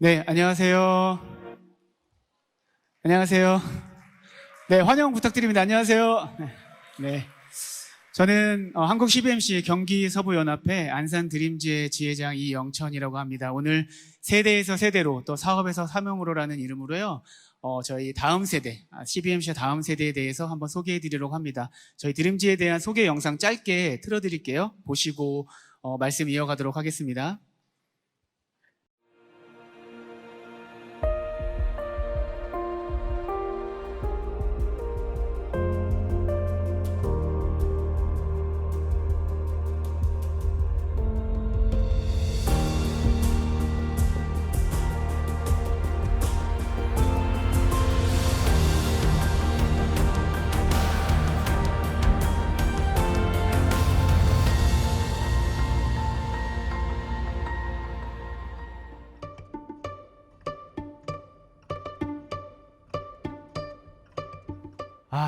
네, 안녕하세요. 안녕하세요. 네, 환영 부탁드립니다. 안녕하세요. 네. 저는 한국 CBMC 경기서부연합회 안산드림지의 지회장 이영천이라고 합니다. 오늘 세대에서 세대로 또 사업에서 사명으로라는 이름으로요. 저희 다음 세대, CBMC의 다음 세대에 대해서 한번 소개해 드리려고 합니다. 저희 드림지에 대한 소개 영상 짧게 틀어 드릴게요. 보시고 말씀 이어가도록 하겠습니다.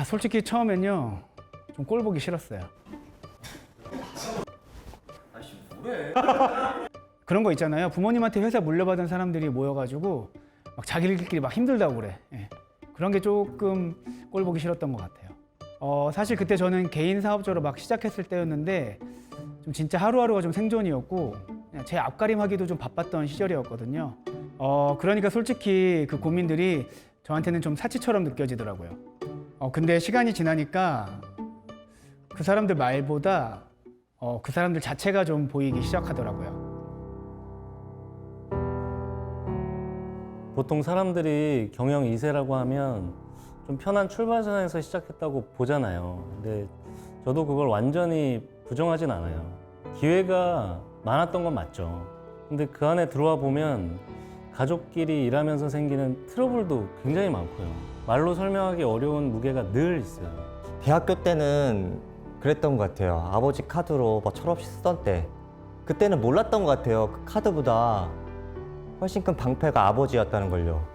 솔직히 처음엔요 좀 꼴 보기 싫었어요. 아씨 뭐래? 그런 거 있잖아요. 부모님한테 회사 물려받은 사람들이 모여가지고 막 자기들끼리 막 힘들다고 그래. 예. 그런 게 조금 꼴 보기 싫었던 것 같아요. 사실 그때 저는 개인 사업자로 막 시작했을 때였는데 좀 진짜 하루하루가 좀 생존이었고 그냥 제 앞가림하기도 좀 바빴던 시절이었거든요. 그러니까 솔직히 그 고민들이 저한테는 좀 사치처럼 느껴지더라고요. 근데 시간이 지나니까 그 사람들 말보다 그 사람들 자체가 좀 보이기 시작하더라고요. 보통 사람들이 경영 2세라고 하면 좀 편한 출발선에서 시작했다고 보잖아요. 근데 저도 그걸 완전히 부정하진 않아요. 기회가 많았던 건 맞죠. 근데 그 안에 들어와 보면 가족끼리 일하면서 생기는 트러블도 굉장히 많고요. 말로 설명하기 어려운 무게가 늘 있어요. 대학교 때는 그랬던 것 같아요. 아버지 카드로 뭐 철없이 쓰던 때 그때는 몰랐던 것 같아요. 그 카드보다 훨씬 큰 방패가 아버지였다는 걸요.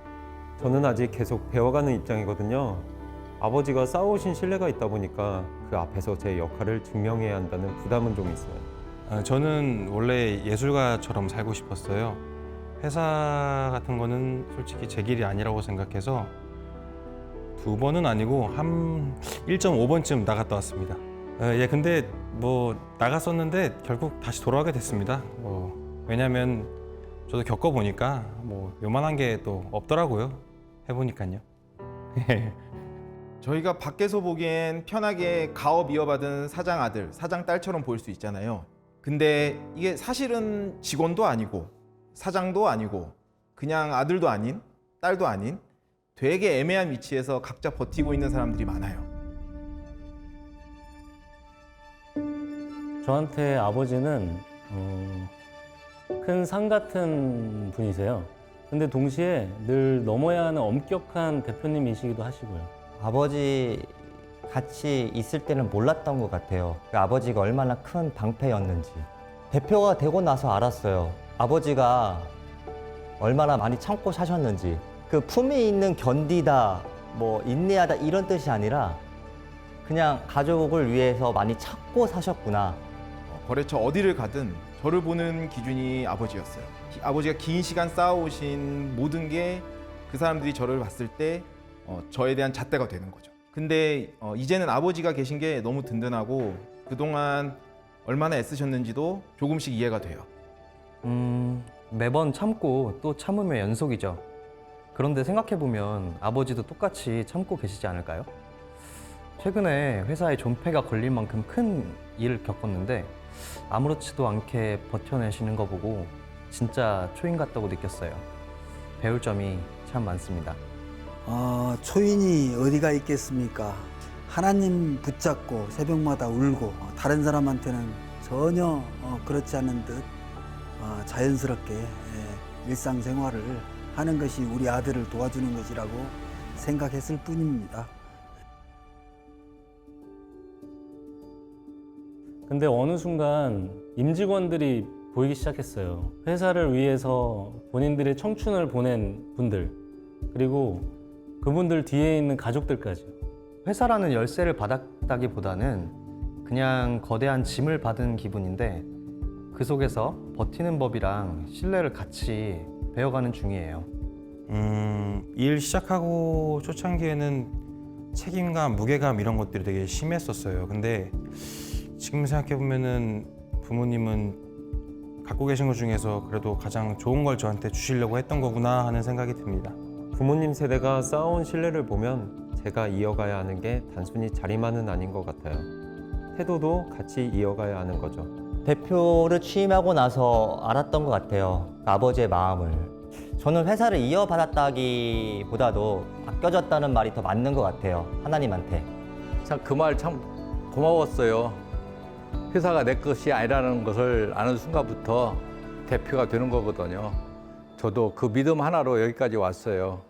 저는 아직 계속 배워가는 입장이거든요. 아버지가 쌓아오신 신뢰가 있다 보니까 그 앞에서 제 역할을 증명해야 한다는 부담은 좀 있어요. 저는 원래 예술가처럼 살고 싶었어요. 회사 같은 거는 솔직히 제 길이 아니라고 생각해서 2번은 아니고 한 1.5번쯤 나갔다 왔습니다. 근데 뭐 나갔었는데 결국 다시 돌아오게 됐습니다. 왜냐면 저도 겪어보니까 뭐 요만한 게 또 없더라고요. 해보니까요. 저희가 밖에서 보기엔 편하게 가업 이어받은 사장 아들, 사장 딸처럼 보일 수 있잖아요. 근데 이게 사실은 직원도 아니고 사장도 아니고 그냥 아들도 아닌 딸도 아닌 되게 애매한 위치에서 각자 버티고 있는 사람들이 많아요. 저한테 아버지는 큰 산 같은 분이세요. 근데 동시에 늘 넘어야 하는 엄격한 대표님이시기도 하시고요. 아버지 같이 있을 때는 몰랐던 것 같아요. 그 아버지가 얼마나 큰 방패였는지. 대표가 되고 나서 알았어요. 아버지가 얼마나 많이 참고 사셨는지. 그 품위 있는 견디다, 뭐 인내하다 이런 뜻이 아니라 그냥 가족을 위해서 많이 참고 사셨구나. 거래처 어디를 가든 저를 보는 기준이 아버지였어요. 아버지가 긴 시간 쌓아오신 모든 게 그 사람들이 저를 봤을 때 저에 대한 잣대가 되는 거죠. 근데 이제는 아버지가 계신 게 너무 든든하고 그동안 얼마나 애쓰셨는지도 조금씩 이해가 돼요. 매번 참고 또 참으며 연속이죠. 그런데 생각해보면 아버지도 똑같이 참고 계시지 않을까요? 최근에 회사에 존폐가 걸릴 만큼 큰 일을 겪었는데 아무렇지도 않게 버텨내시는 거 보고 진짜 초인 같다고 느꼈어요. 배울 점이 참 많습니다. 초인이 어디가 있겠습니까? 하나님 붙잡고 새벽마다 울고 다른 사람한테는 전혀 그렇지 않은 듯 자연스럽게 일상생활을 하는 것이 우리 아들을 도와주는 것이라고 생각했을 뿐입니다. 근데 어느 순간 임직원들이 보이기 시작했어요. 회사를 위해서 본인들의 청춘을 보낸 분들, 그리고 그분들 뒤에 있는 가족들까지. 회사라는 열쇠를 받았다기보다는 그냥 거대한 짐을 받은 기분인데 그 속에서 버티는 법이랑 신뢰를 같이 배워가는 중이에요. 일 시작하고 초창기에는 책임감, 무게감 이런 것들이 되게 심했었어요. 근데 지금 생각해 보면은 부모님은 갖고 계신 것 중에서 그래도 가장 좋은 걸 저한테 주시려고 했던 거구나 하는 생각이 듭니다. 부모님 세대가 쌓아온 신뢰를 보면 제가 이어가야 하는 게 단순히 자리만은 아닌 것 같아요. 태도도 같이 이어가야 하는 거죠. 대표를 취임하고 나서 알았던 것 같아요. 아버지의 마음을. 저는 회사를 이어받았다기보다도 아껴졌다는 말이 더 맞는 것 같아요. 하나님한테. 참 그 말 참 고마웠어요. 회사가 내 것이 아니라는 것을 아는 순간부터 대표가 되는 거거든요. 저도 그 믿음 하나로 여기까지 왔어요.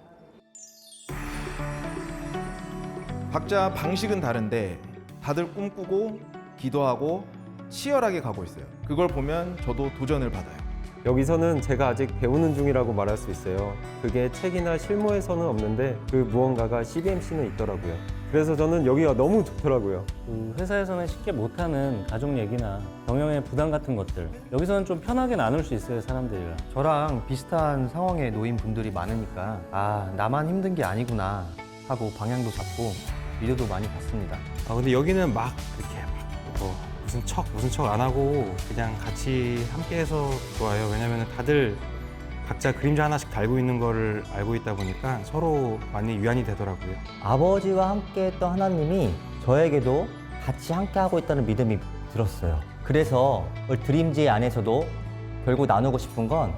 각자 방식은 다른데 다들 꿈꾸고 기도하고 치열하게 가고 있어요. 그걸 보면 저도 도전을 받아요. 여기서는 제가 아직 배우는 중이라고 말할 수 있어요. 그게 책이나 실무에서는 없는데 그 무언가가 CBMC는 있더라고요. 그래서 저는 여기가 너무 좋더라고요. 그 회사에서는 쉽게 못하는 가족 얘기나 경영의 부담 같은 것들 여기서는 좀 편하게 나눌 수 있어요, 사람들이랑. 저랑 비슷한 상황에 놓인 분들이 많으니까 아, 나만 힘든 게 아니구나 하고 방향도 잡고 위로도 많이 받습니다. 근데 여기는 막 이렇게 무슨 척 안 하고 그냥 같이 함께해서 좋아요. 왜냐면 다들 각자 그림자 하나씩 달고 있는 거를 알고 있다 보니까 서로 많이 위안이 되더라고요. 아버지와 함께했던 하나님이 저에게도 같이 함께하고 있다는 믿음이 들었어요. 그래서 드림지 안에서도 결국 나누고 싶은 건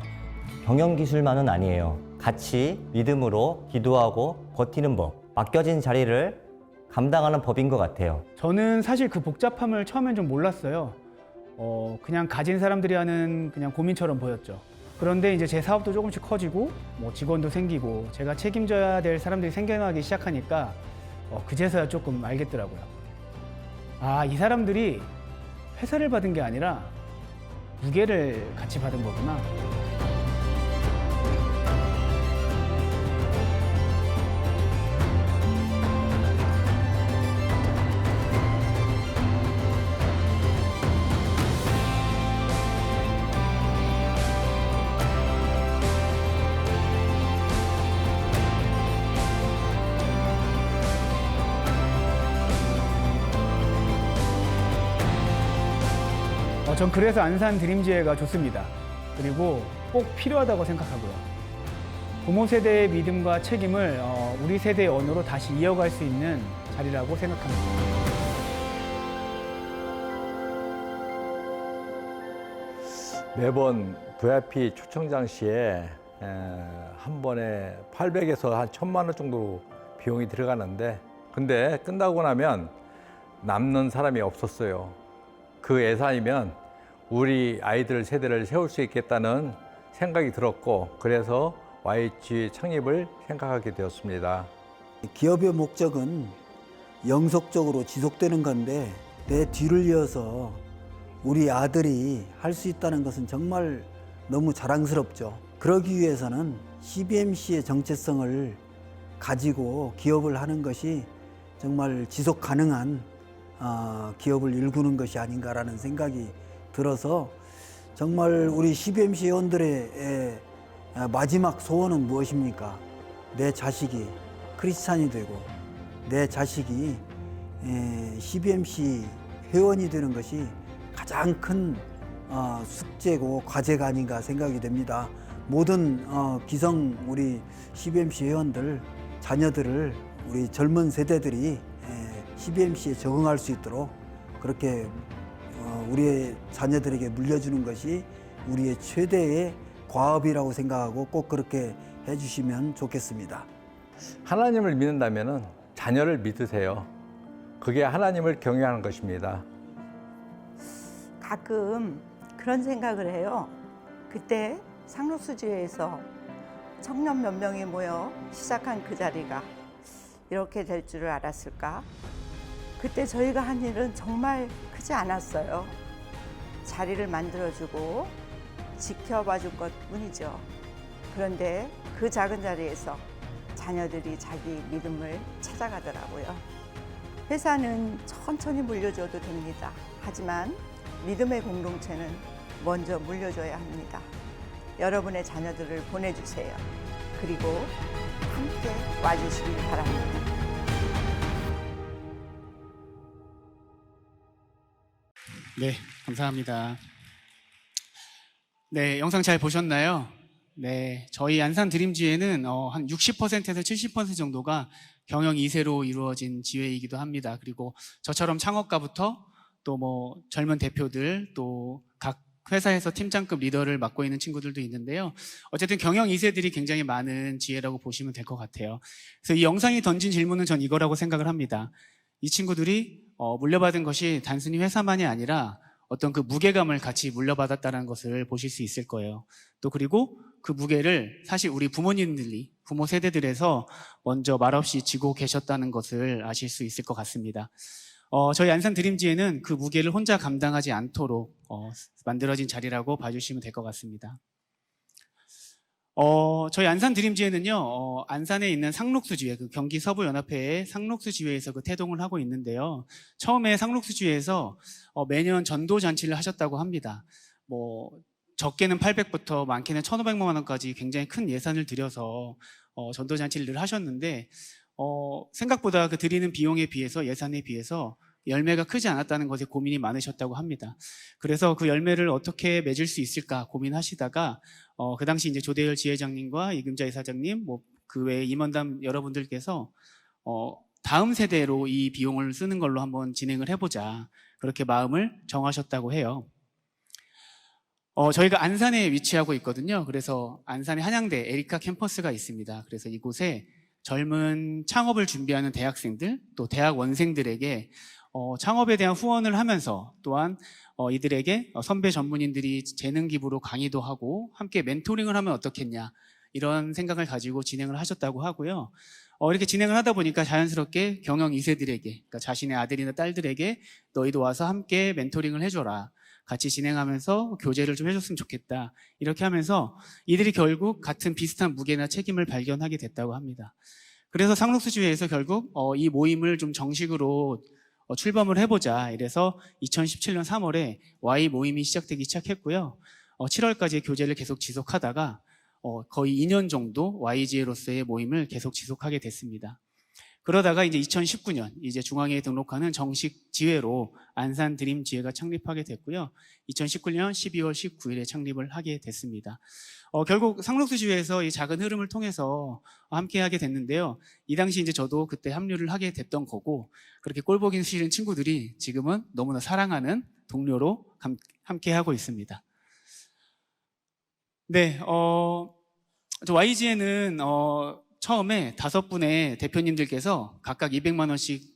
경영기술만은 아니에요. 같이 믿음으로 기도하고 버티는 법, 맡겨진 자리를 감당하는 법인 것 같아요. 저는 사실 그 복잡함을 처음엔 좀 몰랐어요. 그냥 가진 사람들이 하는 그냥 고민처럼 보였죠. 그런데 이제 제 사업도 조금씩 커지고 뭐 직원도 생기고 제가 책임져야 될 사람들이 생겨나기 시작하니까 그제서야 조금 알겠더라고요. 아, 이 사람들이 회사를 받은 게 아니라 무게를 같이 받은 거구나. 전 그래서 안산 드림지회가 좋습니다. 그리고 꼭 필요하다고 생각하고요. 부모 세대의 믿음과 책임을 우리 세대의 언어로 다시 이어갈 수 있는 자리라고 생각합니다. 매번 VIP 초청장 시에 한 번에 800에서 한 1000만 원 정도 비용이 들어가는데 근데 끝나고 나면 남는 사람이 없었어요. 그 예산이면 우리 아이들 세대를 세울 수 있겠다는 생각이 들었고 그래서 YG 창립을 생각하게 되었습니다. 기업의 목적은 영속적으로 지속되는 건데 내 뒤를 이어서 우리 아들이 할 수 있다는 것은 정말 너무 자랑스럽죠. 그러기 위해서는 CBMC의 정체성을 가지고 기업을 하는 것이 정말 지속 가능한 기업을 일구는 것이 아닌가라는 생각이 들어서 정말 우리 CBMC 회원들의 마지막 소원은 무엇입니까? 내 자식이 크리스찬이 되고 내 자식이 CBMC 회원이 되는 것이 가장 큰 숙제고 과제가 아닌가 생각이 됩니다. 모든 기성 우리 CBMC 회원들 자녀들을 우리 젊은 세대들이 CBMC에 적응할 수 있도록 그렇게 우리의 자녀들에게 물려주는 것이 우리의 최대의 과업이라고 생각하고 꼭 그렇게 해주시면 좋겠습니다. 하나님을 믿는다면 자녀를 믿으세요. 그게 하나님을 경외하는 것입니다. 가끔 그런 생각을 해요. 그때 상록수지회에서 청년 몇 명이 모여 시작한 그 자리가 이렇게 될 줄을 알았을까? 그때 저희가 한 일은 정말 크지 않았어요. 자리를 만들어주고 지켜봐 준 것뿐이죠. 그런데 그 작은 자리에서 자녀들이 자기 믿음을 찾아가더라고요. 회사는 천천히 물려줘도 됩니다. 하지만 믿음의 공동체는 먼저 물려줘야 합니다. 여러분의 자녀들을 보내주세요. 그리고 함께 와주시길 바랍니다. 네, 감사합니다. 네, 영상 잘 보셨나요? 네, 저희 안산 드림지회는 한 60%에서 70% 정도가 경영 2세로 이루어진 지회이기도 합니다. 그리고 저처럼 창업가부터 또 뭐 젊은 대표들, 또 각 회사에서 팀장급 리더를 맡고 있는 친구들도 있는데요. 어쨌든 경영 2세들이 굉장히 많은 지혜라고 보시면 될 것 같아요. 그래서 이 영상이 던진 질문은 전 이거라고 생각을 합니다. 이 친구들이 물려받은 것이 단순히 회사만이 아니라 어떤 그 무게감을 같이 물려받았다는 것을 보실 수 있을 거예요. 또 그리고 그 무게를 사실 우리 부모님들이, 부모 세대들에서 먼저 말없이 지고 계셨다는 것을 아실 수 있을 것 같습니다. 저희 안산 드림지에는 그 무게를 혼자 감당하지 않도록 만들어진 자리라고 봐주시면 될 것 같습니다. 저희 안산 드림지회는요, 안산에 있는 상록수지회, 그 경기 서부연합회의 상록수지회에서 그 태동을 하고 있는데요. 처음에 상록수지회에서 매년 전도잔치를 하셨다고 합니다. 뭐, 적게는 800부터 많게는 1,500만 원까지 굉장히 큰 예산을 들여서 전도잔치를 늘 하셨는데, 생각보다 그 드리는 비용에 비해서, 예산에 비해서 열매가 크지 않았다는 것에 고민이 많으셨다고 합니다. 그래서 그 열매를 어떻게 맺을 수 있을까 고민하시다가 그 당시 이제 조대열 지회장님과 이금자 이사장님, 뭐 그 외에 임원단 여러분들께서 다음 세대로 이 비용을 쓰는 걸로 한번 진행을 해보자, 그렇게 마음을 정하셨다고 해요. 저희가 안산에 위치하고 있거든요. 그래서 안산에 한양대 에리카 캠퍼스가 있습니다. 그래서 이곳에 젊은 창업을 준비하는 대학생들, 또 대학원생들에게 창업에 대한 후원을 하면서 또한 이들에게 선배 전문인들이 재능 기부로 강의도 하고 함께 멘토링을 하면 어떻겠냐, 이런 생각을 가지고 진행을 하셨다고 하고요. 이렇게 진행을 하다 보니까 자연스럽게 경영 2세들에게, 그러니까 자신의 아들이나 딸들에게 너희도 와서 함께 멘토링을 해줘라, 같이 진행하면서 교제를 좀 해줬으면 좋겠다, 이렇게 하면서 이들이 결국 같은 비슷한 무게나 책임을 발견하게 됐다고 합니다. 그래서 상록수지회에서 결국 이 모임을 좀 정식으로 출범을 해보자, 이래서 2017년 3월에 Y 모임이 시작했고요. 7월까지 교제를 계속 지속하다가 거의 2년 정도 YG회로서의 모임을 계속 지속하게 됐습니다. 그러다가 이제 2019년 이제 중앙회에 등록하는 정식 지회로 안산 드림 지회가 창립하게 됐고요. 2019년 12월 19일에 창립을 하게 됐습니다. 결국 상록수지회에서 이 작은 흐름을 통해서 함께 하게 됐는데요. 이 당시 이제 저도 그때 합류를 하게 됐던 거고, 그렇게 꼴보기 싫은 친구들이 지금은 너무나 사랑하는 동료로 함께 하고 있습니다. 네, 저 YG에는 처음에 5분의 대표님들께서 각각 200만 원씩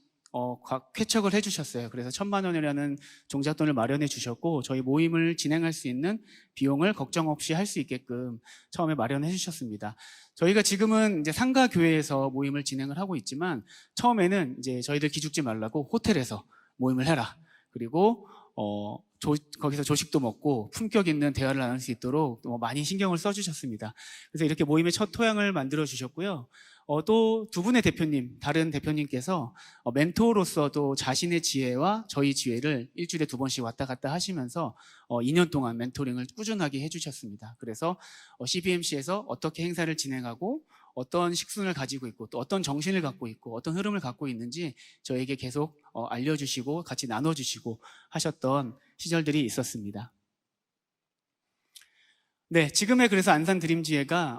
쾌척을 해주셨어요. 그래서 1,000만 원이라는 종잣돈을 마련해 주셨고, 저희 모임을 진행할 수 있는 비용을 걱정 없이 할 수 있게끔 처음에 마련해 주셨습니다. 저희가 지금은 이제 상가교회에서 모임을 진행을 하고 있지만, 처음에는 이제 저희들 기죽지 말라고 호텔에서 모임을 해라, 그리고 거기서 조식도 먹고 품격 있는 대화를 나눌 수 있도록 많이 신경을 써주셨습니다. 그래서 이렇게 모임의 첫 토양을 만들어 주셨고요. 또 두 분의 대표님, 다른 대표님께서 멘토로서도 자신의 지혜와 저희 지혜를 일주일에 2번씩 왔다 갔다 하시면서 2년 동안 멘토링을 꾸준하게 해주셨습니다. 그래서 CBMC에서 어떻게 행사를 진행하고 어떤 식순을 가지고 있고 또 어떤 정신을 갖고 있고 어떤 흐름을 갖고 있는지 저에게 계속 알려주시고 같이 나눠주시고 하셨던 시절들이 있었습니다. 네, 지금의 그래서 안산 드림지회가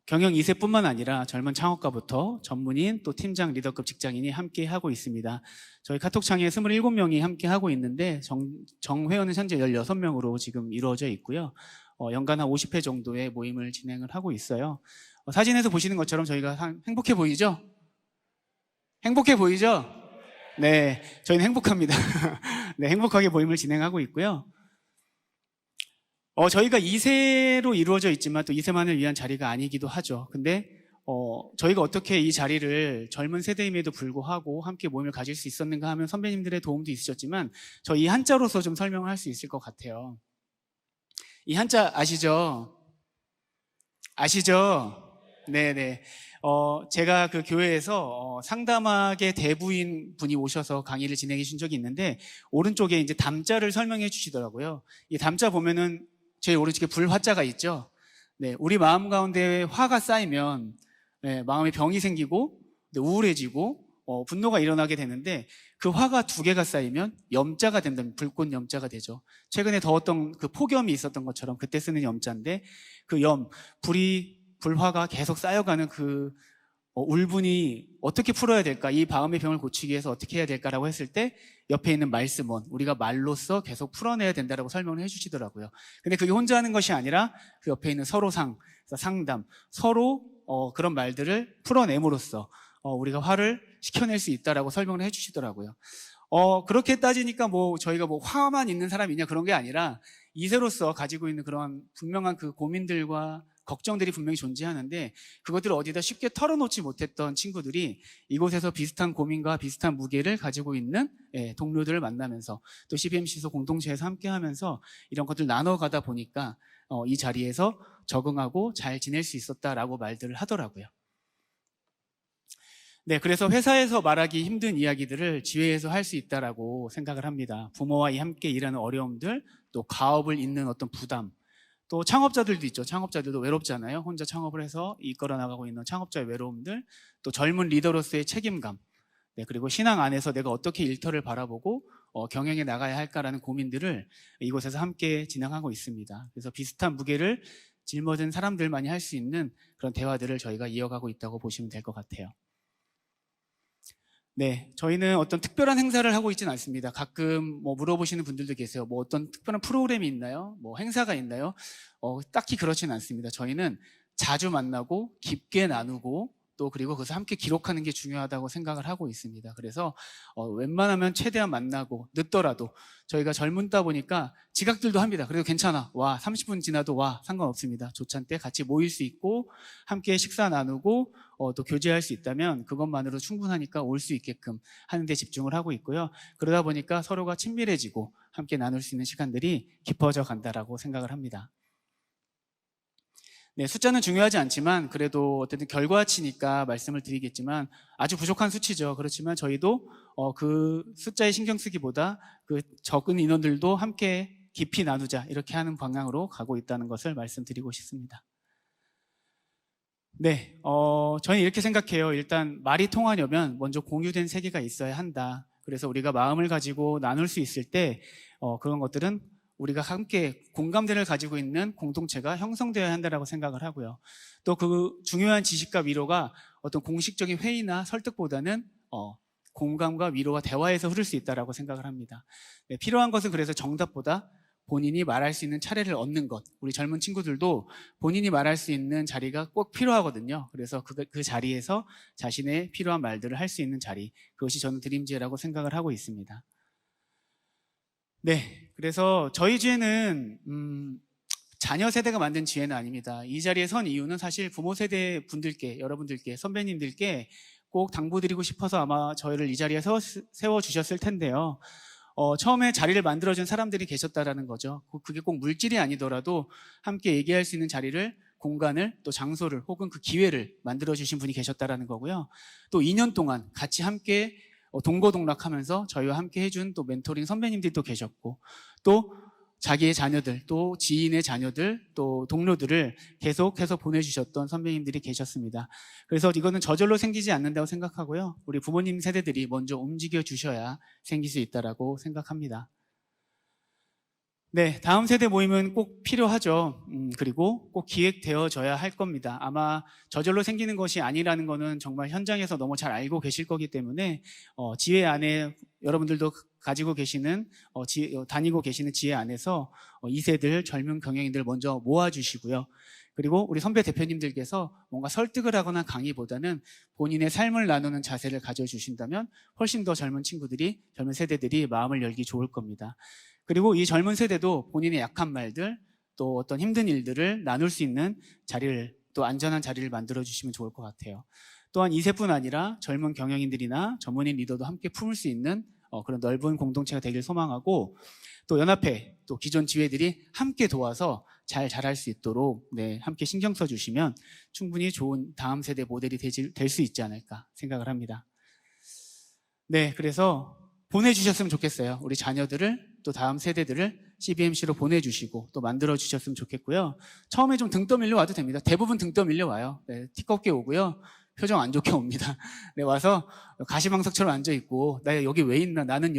경영 2세뿐만 아니라 젊은 창업가부터 전문인 또 팀장 리더급 직장인이 함께 하고 있습니다. 저희 카톡창에 27명이 함께 하고 있는데 정회원은 현재 16명으로 지금 이루어져 있고요. 연간 한 50회 정도의 모임을 진행을 하고 있어요. 사진에서 보시는 것처럼 저희가 행복해 보이죠? 행복해 보이죠? 네, 저희는 행복합니다. 네, 행복하게 모임을 진행하고 있고요. 저희가 2세로 이루어져 있지만 또 2세만을 위한 자리가 아니기도 하죠. 근데 저희가 어떻게 이 자리를 젊은 세대임에도 불구하고 함께 모임을 가질 수 있었는가 하면 선배님들의 도움도 있으셨지만 저 이 한자로서 좀 설명을 할 수 있을 것 같아요. 이 한자 아시죠? 아시죠? 네네. 제가 그 교회에서 상담학의 대부인 분이 오셔서 강의를 진행해 주신 적이 있는데 오른쪽에 이제 담자를 설명해 주시더라고요. 이 담자 보면은 제 오른쪽에 불화자가 있죠. 네, 우리 마음 가운데 화가 쌓이면 네, 마음에 병이 생기고 네, 우울해지고 분노가 일어나게 되는데 그 화가 두 개가 쌓이면 염자가 된다면 불꽃 염자가 되죠. 최근에 더웠던 그 폭염이 있었던 것처럼 그때 쓰는 염자인데 그 불화가 계속 쌓여가는 그 울분이 어떻게 풀어야 될까? 이 마음의 병을 고치기 위해서 어떻게 해야 될까라고 했을 때 옆에 있는 말씀은 우리가 말로써 계속 풀어내야 된다라고 설명을 해주시더라고요. 근데 그게 혼자 하는 것이 아니라 그 옆에 있는 상담, 서로 그런 말들을 풀어냄으로써 우리가 화를 식혀낼 수 있다라고 설명을 해주시더라고요. 그렇게 따지니까 저희가 화만 있는 사람이냐 그런 게 아니라 이세로서 가지고 있는 그런 분명한 그 고민들과 걱정들이 분명히 존재하는데 그것들을 어디다 쉽게 털어놓지 못했던 친구들이 이곳에서 비슷한 고민과 비슷한 무게를 가지고 있는 동료들을 만나면서 또 CBMC에서 공동체에서 함께하면서 이런 것들 나눠가다 보니까 이 자리에서 적응하고 잘 지낼 수 있었다라고 말들을 하더라고요. 네, 그래서 회사에서 말하기 힘든 이야기들을 지회에서 할 수 있다라고 생각을 합니다. 부모와 함께 일하는 어려움들, 또 가업을 잇는 어떤 부담, 또 창업자들도 있죠. 창업자들도 외롭잖아요. 혼자 창업을 해서 이끌어 나가고 있는 창업자의 외로움들, 또 젊은 리더로서의 책임감, 네, 그리고 신앙 안에서 내가 어떻게 일터를 바라보고 경영해 나가야 할까라는 고민들을 이곳에서 함께 진행하고 있습니다. 그래서 비슷한 무게를 짊어진 사람들만이 할 수 있는 그런 대화들을 저희가 이어가고 있다고 보시면 될 것 같아요. 네, 저희는 어떤 특별한 행사를 하고 있지는 않습니다. 가끔 물어보시는 분들도 계세요. 어떤 특별한 프로그램이 있나요? 행사가 있나요? 딱히 그렇지는 않습니다. 저희는 자주 만나고 깊게 나누고 또 그리고 그것을 함께 기록하는 게 중요하다고 생각을 하고 있습니다. 그래서 웬만하면 최대한 만나고 늦더라도 저희가 젊다 보니까 지각들도 합니다. 그래도 괜찮아. 와, 30분 지나도 와, 상관없습니다. 조찬 때 같이 모일 수 있고 함께 식사 나누고 또 교제할 수 있다면 그것만으로 충분하니까 올 수 있게끔 하는 데 집중을 하고 있고요. 그러다 보니까 서로가 친밀해지고 함께 나눌 수 있는 시간들이 깊어져 간다라고 생각을 합니다. 네, 숫자는 중요하지 않지만 그래도 어쨌든 결과치니까 말씀을 드리겠지만 아주 부족한 수치죠. 그렇지만 저희도 그 숫자에 신경 쓰기보다 그 적은 인원들도 함께 깊이 나누자 이렇게 하는 방향으로 가고 있다는 것을 말씀드리고 싶습니다. 네, 저는 이렇게 생각해요. 일단 말이 통하려면 먼저 공유된 세계가 있어야 한다. 그래서 우리가 마음을 가지고 나눌 수 있을 때 그런 것들은 우리가 함께 공감대를 가지고 있는 공동체가 형성되어야 한다고 생각을 하고요. 또 그 중요한 지식과 위로가 어떤 공식적인 회의나 설득보다는 공감과 위로와 대화에서 흐를 수 있다고 생각을 합니다. 네, 필요한 것은 그래서 정답보다 본인이 말할 수 있는 차례를 얻는 것. 우리 젊은 친구들도 본인이 말할 수 있는 자리가 꼭 필요하거든요. 그래서 그 자리에서 자신의 필요한 말들을 할 수 있는 자리. 그것이 저는 드림지혜라고 생각을 하고 있습니다. 네, 그래서 저희 지혜는 자녀 세대가 만든 지혜는 아닙니다. 이 자리에 선 이유는 사실 부모 세대 분들께, 여러분들께, 선배님들께 꼭 당부드리고 싶어서 아마 저희를 이 자리에 세워주셨을 텐데요. 처음에 자리를 만들어준 사람들이 계셨다라는 거죠. 그게 꼭 물질이 아니더라도 함께 얘기할 수 있는 자리를, 공간을, 또 장소를 혹은 그 기회를 만들어주신 분이 계셨다라는 거고요. 또 2년 동안 같이 함께 동거동락하면서 저희와 함께 해준 또 멘토링 선배님들도 계셨고 또 자기의 자녀들, 또 지인의 자녀들, 또 동료들을 계속해서 보내주셨던 선배님들이 계셨습니다. 그래서 이거는 저절로 생기지 않는다고 생각하고요. 우리 부모님 세대들이 먼저 움직여 주셔야 생길 수 있다고 생각합니다. 네, 다음 세대 모임은 꼭 필요하죠. 그리고 꼭 기획되어져야 할 겁니다. 아마 저절로 생기는 것이 아니라는 거는 정말 현장에서 너무 잘 알고 계실 거기 때문에 지회 안에 여러분들도 가지고 계시는 다니고 계시는 지회 안에서 2세들 젊은 경영인들 먼저 모아주시고요. 그리고 우리 선배 대표님들께서 뭔가 설득을 하거나 강의보다는 본인의 삶을 나누는 자세를 가져주신다면 훨씬 더 젊은 친구들이, 젊은 세대들이 마음을 열기 좋을 겁니다. 그리고 이 젊은 세대도 본인의 약한 말들, 또 어떤 힘든 일들을 나눌 수 있는 자리를, 또 안전한 자리를 만들어주시면 좋을 것 같아요. 또한 2세뿐 아니라 젊은 경영인들이나 전문인 리더도 함께 품을 수 있는 그런 넓은 공동체가 되길 소망하고, 또 연합회, 또 기존 지회들이 함께 도와서 잘 자랄 수 있도록 함께 신경 써주시면 충분히 좋은 다음 세대 모델이 될 수 있지 않을까 생각을 합니다. 네, 그래서 보내주셨으면 좋겠어요. 우리 자녀들을 또 다음 세대들을 CBMC로 보내주시고 또 만들어 주셨으면 좋겠고요. 처음에 좀 등 떠밀려 와도 됩니다. 대부분 등 떠밀려 와요. 네, 티껍게 오고요. 표정 안 좋게 옵니다. 네, 와서 가시방석처럼 앉아 있고 나 여기 왜 있나, 나는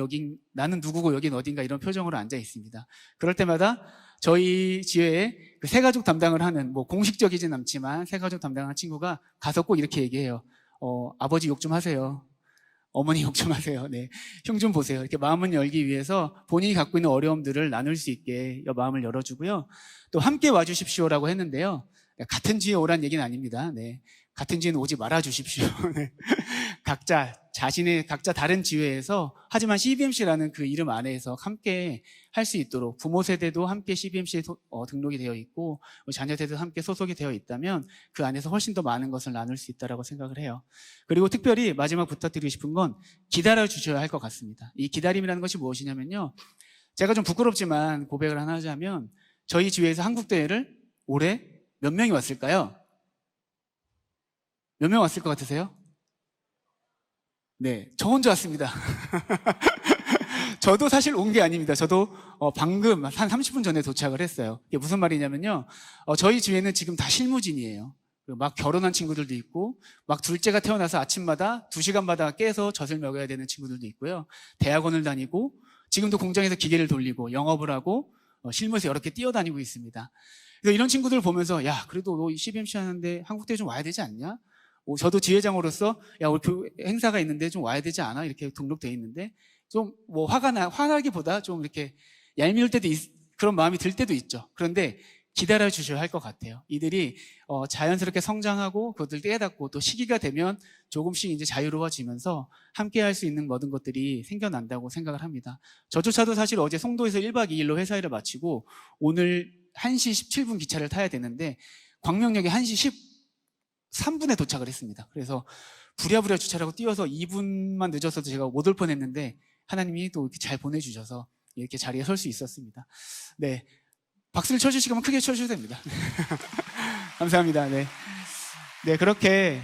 누구고 여긴 어딘가, 이런 표정으로 앉아 있습니다. 그럴 때마다 저희 지회에 그 새가족 담당을 하는, 뭐 공식적이진 않지만 새가족 담당하는 친구가 가서 꼭 이렇게 얘기해요. 아버지 욕 좀 하세요. 어머니 욕 좀 하세요. 네, 형 좀 보세요. 이렇게 마음을 열기 위해서 본인이 갖고 있는 어려움들을 나눌 수 있게 마음을 열어주고요. 또 함께 와주십시오라고 했는데요. 같은 지에 오란 얘기는 아닙니다. 네, 같은 지에는 오지 말아 주십시오. 네. 각자 다른 지회에서, 하지만 CBMC라는 그 이름 안에서 함께 할 수 있도록, 부모 세대도 함께 CBMC에 등록이 되어 있고 자녀 세대도 함께 소속이 되어 있다면 그 안에서 훨씬 더 많은 것을 나눌 수 있다고 생각을 해요. 그리고 특별히 마지막 부탁드리고 싶은 건 기다려 주셔야 할 것 같습니다. 이 기다림이라는 것이 무엇이냐면요, 제가 좀 부끄럽지만 고백을 하나 하자면, 저희 지회에서 한국대회를 올해 몇 명이 왔을까요? 몇 명 왔을 것 같으세요? 네, 저 혼자 왔습니다. 저도 사실 온 게 아닙니다. 저도 방금 한 30분 전에 도착을 했어요. 이게 무슨 말이냐면요, 저희 지회는 지금 다 실무진이에요. 막 결혼한 친구들도 있고, 막 둘째가 태어나서 아침마다 2시간마다 깨서 젖을 먹여야 되는 친구들도 있고요. 대학원을 다니고, 지금도 공장에서 기계를 돌리고, 영업을 하고, 실무에서 여러 개 뛰어다니고 있습니다. 그래서 이런 친구들을 보면서, 야, 그래도 너 CBMC 하는데 한국대회 좀 와야 되지 않냐? 저도 지회장으로서, 야, 우리 행사가 있는데 좀 와야 되지 않아? 이렇게 등록돼 있는데, 좀 뭐 화나기보다 좀 이렇게 얄미울 때도 그런 마음이 들 때도 있죠. 그런데 기다려 주셔야 할 것 같아요. 이들이 자연스럽게 성장하고 그것들 깨닫고 또 시기가 되면 조금씩 이제 자유로워지면서 함께 할 수 있는 모든 것들이 생겨난다고 생각을 합니다. 저조차도 사실 어제 송도에서 1박 2일로 회사 일을 마치고 오늘 1시 17분 기차를 타야 되는데 광명역에 1시 13분에 도착을 했습니다. 그래서 부랴부랴 주차를 하고 뛰어서 2분만 늦었어도 제가 못 올 뻔했는데 하나님이 또 이렇게 잘 보내주셔서 이렇게 자리에 설 수 있었습니다. 네, 박수를 쳐주실 거면 크게 쳐주셔도 됩니다. 감사합니다. 네, 네, 그렇게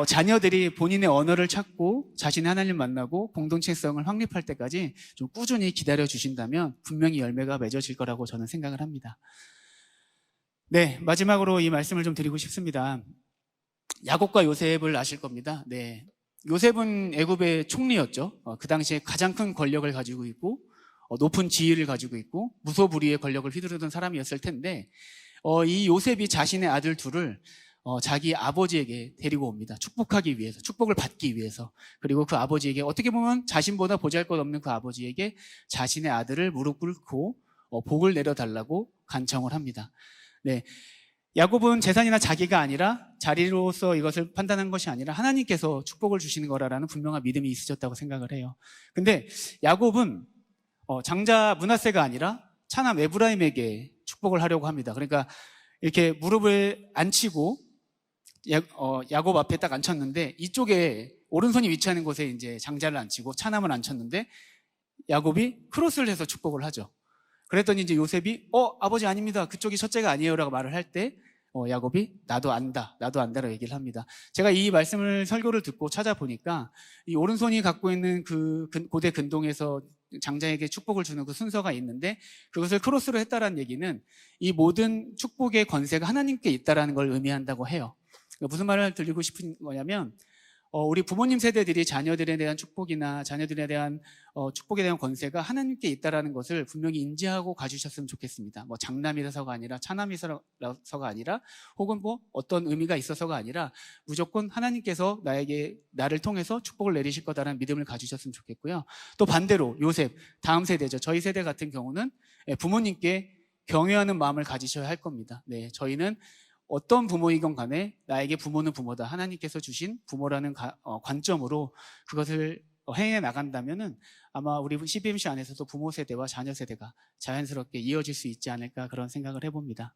자녀들이 본인의 언어를 찾고 자신의 하나님 만나고 공동체성을 확립할 때까지 좀 꾸준히 기다려 주신다면 분명히 열매가 맺어질 거라고 저는 생각을 합니다. 네, 마지막으로 이 말씀을 좀 드리고 싶습니다. 야곱과 요셉을 아실 겁니다. 네, 요셉은 애굽의 총리였죠. 그 당시에 가장 큰 권력을 가지고 있고 높은 지위를 가지고 있고 무소불위의 권력을 휘두르던 사람이었을 텐데 이 요셉이 자신의 아들 둘을 자기 아버지에게 데리고 옵니다. 축복하기 위해서, 축복을 받기 위해서. 그리고 그 아버지에게, 어떻게 보면 자신보다 보잘것없는 그 아버지에게 자신의 아들을 무릎 꿇고 복을 내려달라고 간청을 합니다. 네, 야곱은 재산이나 자기가 아니라, 자리로서 이것을 판단한 것이 아니라 하나님께서 축복을 주시는 거라는 분명한 믿음이 있으셨다고 생각을 해요. 근데 야곱은 장자 므낫세가 아니라 차남 에브라임에게 축복을 하려고 합니다. 그러니까 이렇게 무릎을 앉히고 야곱 앞에 딱 앉혔는데, 이쪽에 오른손이 위치하는 곳에 이제 장자를 앉히고 차남을 앉혔는데 야곱이 크로스를 해서 축복을 하죠. 그랬더니 이제 요셉이 아버지 아닙니다, 그쪽이 첫째가 아니에요라고 말을 할 때 야곱이 나도 안다라고 얘기를 합니다. 제가 이 말씀을, 설교를 듣고 찾아보니까 이 오른손이 갖고 있는 그 고대 근동에서 장자에게 축복을 주는 그 순서가 있는데, 그것을 크로스로 했다라는 얘기는 이 모든 축복의 권세가 하나님께 있다라는 걸 의미한다고 해요. 그러니까 무슨 말을 드리고 싶은 거냐면, 우리 부모님 세대들이 자녀들에 대한 축복이나 자녀들에 대한 축복에 대한 권세가 하나님께 있다라는 것을 분명히 인지하고 가주셨으면 좋겠습니다. 뭐 장남이라서가 아니라 차남이라서가 아니라 혹은 뭐 어떤 의미가 있어서가 아니라 무조건 하나님께서 나를 통해서 축복을 내리실 거다라는 믿음을 가주셨으면 좋겠고요. 또 반대로 요셉, 다음 세대죠. 저희 세대 같은 경우는 부모님께 경외하는 마음을 가지셔야 할 겁니다. 네, 저희는 어떤 부모이건 간에 나에게 부모는 부모다, 하나님께서 주신 부모라는 관점으로 그것을 행해 나간다면은 아마 우리 CBMC 안에서도 부모 세대와 자녀 세대가 자연스럽게 이어질 수 있지 않을까, 그런 생각을 해봅니다.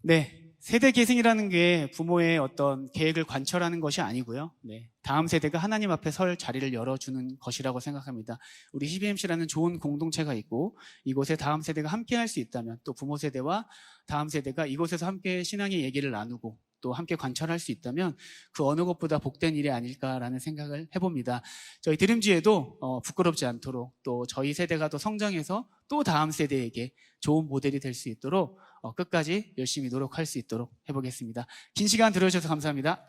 네, 세대 계승이라는 게 부모의 어떤 계획을 관철하는 것이 아니고요. 네, 다음 세대가 하나님 앞에 설 자리를 열어주는 것이라고 생각합니다. 우리 CBMC라는 좋은 공동체가 있고 이곳에 다음 세대가 함께 할 수 있다면, 또 부모 세대와 다음 세대가 이곳에서 함께 신앙의 얘기를 나누고 또 함께 관찰할 수 있다면 그 어느 것보다 복된 일이 아닐까라는 생각을 해봅니다. 저희 드림지에도 부끄럽지 않도록 또 저희 세대가 더 성장해서 또 다음 세대에게 좋은 모델이 될 수 있도록 끝까지 열심히 노력할 수 있도록 해보겠습니다. 긴 시간 들어주셔서 감사합니다.